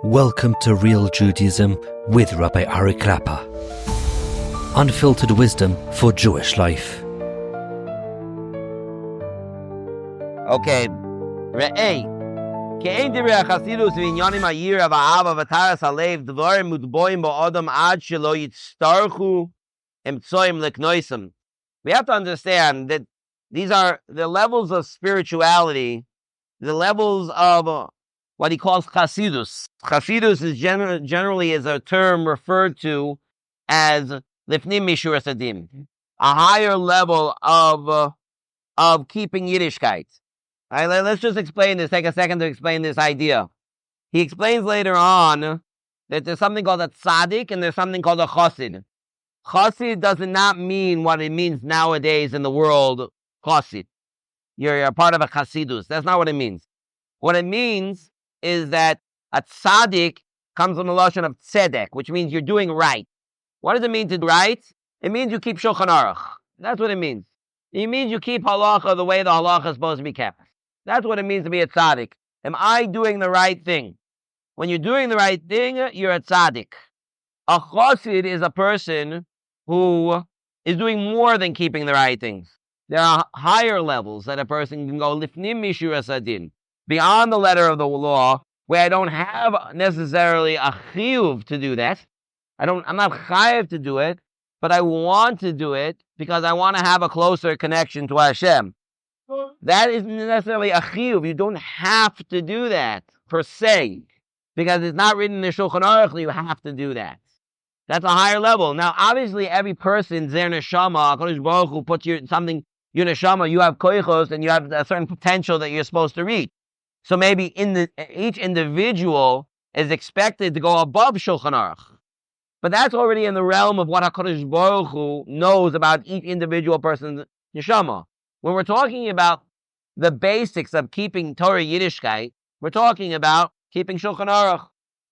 Welcome to Real Judaism with Rabbi Klapper. Unfiltered wisdom for Jewish life. Okay. Re'ei. Ke'en divrei hachasidus v'inyanim ha'yirah v'ahavah v'taras halev dvarim mutboim ba'adam ad shelo yitztarchu emtsoim leknoisem. We have to understand that these are the levels of spirituality, the levels of what he calls chasidus. Chasidus is generally is a term referred to as lifnim mishur sadim, a higher level of keeping Yiddishkeit. All right, let's just explain this. Take a second to explain this idea. He explains later on that there's something called a tzaddik and there's something called a chassid. Chassid does not mean what it means nowadays in the world. Chassid, you're a part of a chasidus. That's not what it means. What it means is that a tzaddik comes from the lashon of tzedek, which means you're doing right. What does it mean to do right? It means you keep Shulchan Aruch. That's what it means. It means you keep halacha the way the halacha is supposed to be kept. That's what it means to be a tzaddik. Am I doing the right thing? When you're doing the right thing, you're a tzaddik. A chassid is a person who is doing more than keeping the right things. There are higher levels that a person can go lifnim mishur asadin, beyond the letter of the law, where I don't have necessarily a chiyuv to do that. I'm not chayiv to do it, but I want to do it because I want to have a closer connection to Hashem. That isn't necessarily a chiyuv. You don't have to do that per se, because it's not written in the Shulchan Aruch. You have to do that. That's a higher level. Now, obviously, every person's their neshama. HaKadosh Baruch Hu puts your neshama. You have koichos, and you have a certain potential that you're supposed to reach. So maybe each individual is expected to go above Shulchan Aruch. But that's already in the realm of what HaKadosh Baruch Hu knows about each individual person's neshama. When we're talking about the basics of keeping Torah Yiddishkeit, we're talking about keeping Shulchan Aruch.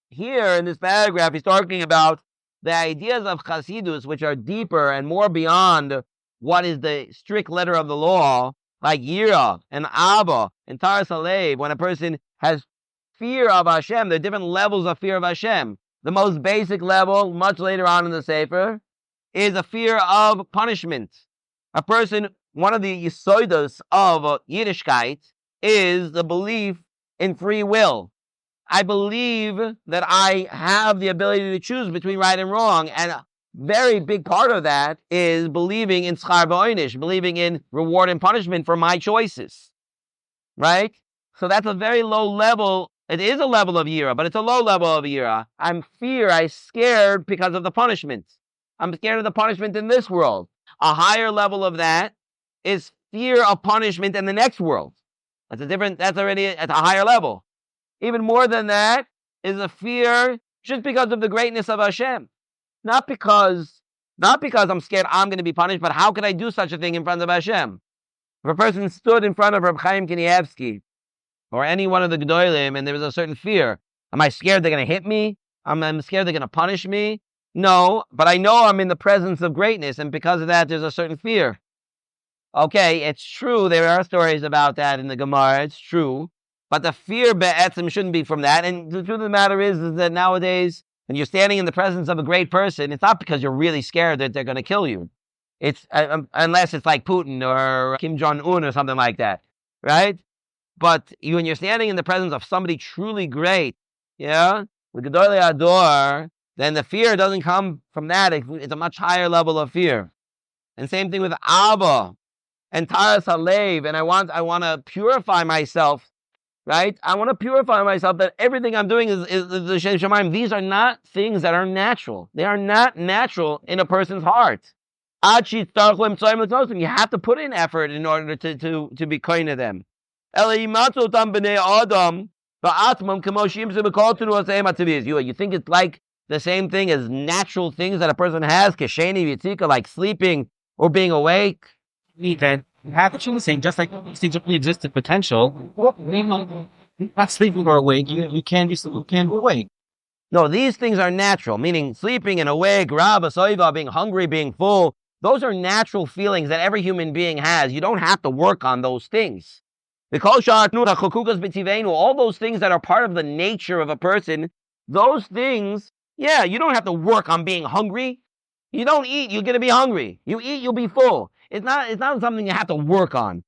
Here in this paragraph, he's talking about the ideas of Chasidus, which are deeper and more beyond what is the strict letter of the law, like yirah and ahavah and taras halev. When a person has fear of Hashem, there are different levels of fear of Hashem. The most basic level, much later on in the Sefer, is a fear of punishment. A person, one of the yisodos of Yiddishkeit is the belief in free will. I believe that I have the ability to choose between right and wrong, and a very big part of that is believing in schar v'oinish, believing in reward and punishment for my choices, right? So that's a very low level. It is a level of yirah, but it's a low level of yirah. I'm scared because of the punishment. I'm scared of the punishment in this world. A higher level of that is fear of punishment in the next world. That's already at a higher level. Even more than that is a fear just because of the greatness of Hashem. Not because I'm scared I'm going to be punished, but how can I do such a thing in front of Hashem? If a person stood in front of Reb Chaim Kanievsky or any one of the Gedolim and there was a certain fear, am I scared they're going to hit me? I'm scared they're going to punish me? No, but I know I'm in the presence of greatness, and because of that, there's a certain fear. Okay, it's true, there are stories about that in the Gemara, it's true, but the fear be'etzim shouldn't be from that, and the truth of the matter is that nowadays, when you're standing in the presence of a great person, it's not because you're really scared that they're going to kill you. It's unless it's like Putin or Kim Jong-un or something like that, right? But when you're standing in the presence of somebody truly great, yeah, with Gedolei Ador, then the fear doesn't come from that. It's a much higher level of fear. And same thing with Abba and Taras Halev. And I want to purify myself, right? I want to purify myself that everything I'm doing is the Shem Shamayim. These are not things that are natural. They are not natural in a person's heart. You have to put in effort in order to be kind to them. You think it's like the same thing as natural things that a person has, like sleeping or being awake? That have choosing, just like these things really exist in potential. Not sleeping or awake, you can be awake. No, these things are natural, meaning sleeping and awake, being hungry, being full. Those are natural feelings that every human being has. You don't have to work on those things. All those things that are part of the nature of a person those things, yeah, you don't have to work on being hungry. You don't eat, you're going to be hungry. You eat, you'll be full. It's not something you have to work on.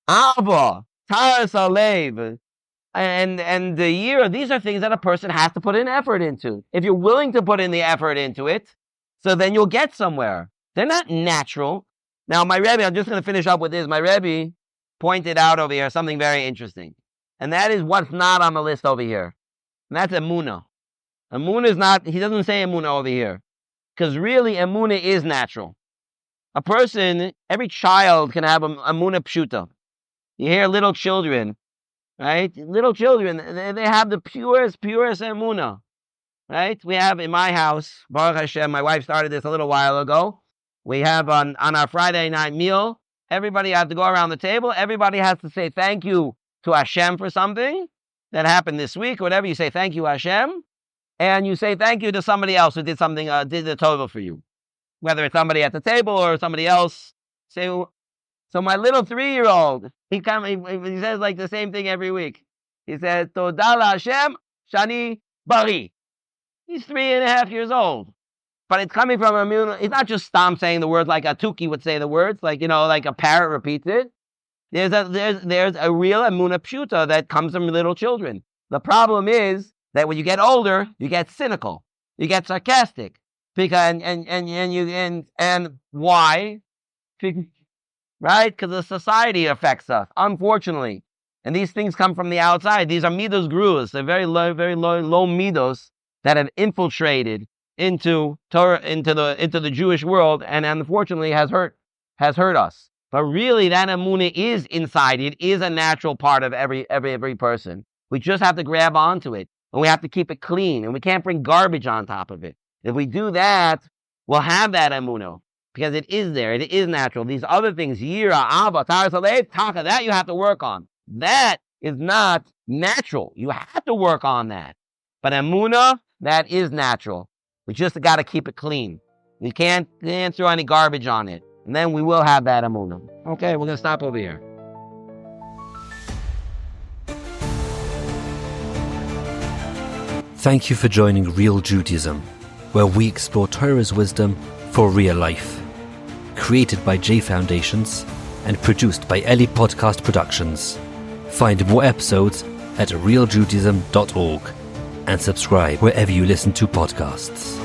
Ahavah, taras alev, and the yirah, these are things that a person has to put in effort into. If you're willing to put in the effort into it, so then you'll get somewhere. They're not natural. Now, my Rebbe, I'm just going to finish up with this. My Rebbe pointed out over here something very interesting. And that is what's not on the list over here. And that's Emunah. Emunah is not, he doesn't say Emunah over here. Because really, Emunah is natural. A person, every child can have Emunah pshuta. You hear little children, right? Little children, they have the purest Emunah, right? We have in my house, Baruch Hashem, my wife started this a little while ago. We have on our Friday night meal, everybody has to go around the table. Everybody has to say thank you to Hashem for something that happened this week, or whatever. You say thank you, Hashem. And you say thank you to somebody else who did something, did the tova for you. Whether it's somebody at the table or somebody else. So my little 3-year-old, he says like the same thing every week. He says, Toda la Hashem, shani bari. He's 3.5 years old. But it's coming from Emunah. It's not just Stam saying the words like a Tuki would say the words, like, like a parrot repeats it. There's a real Emunah pshuta that comes from little children. The problem is that when you get older, you get cynical, you get sarcastic, because and why? Right? Because the society affects us, unfortunately, and these things come from the outside. These are midos grus. They're very low midos that have infiltrated into Torah, into the Jewish world, and unfortunately has hurt us. But really, that emunah is inside. It is a natural part of every person. We just have to grab onto it, and we have to keep it clean, and we can't bring garbage on top of it. If we do that, we'll have that emunah, because it is there. It is natural. These other things, yirah, ahavah, taras alev, taka, that you have to work on. That is not natural. You have to work on that. But emunah, that is natural. We just got to keep it clean. We can't throw any garbage on it. And then we will have that emunah. Okay, we're going to stop over here. Thank you for joining Real Judaism, where we explore Torah's wisdom for real life. Created by J Foundations and produced by Eli Podcast Productions. Find more episodes at realjudaism.org and subscribe wherever you listen to podcasts.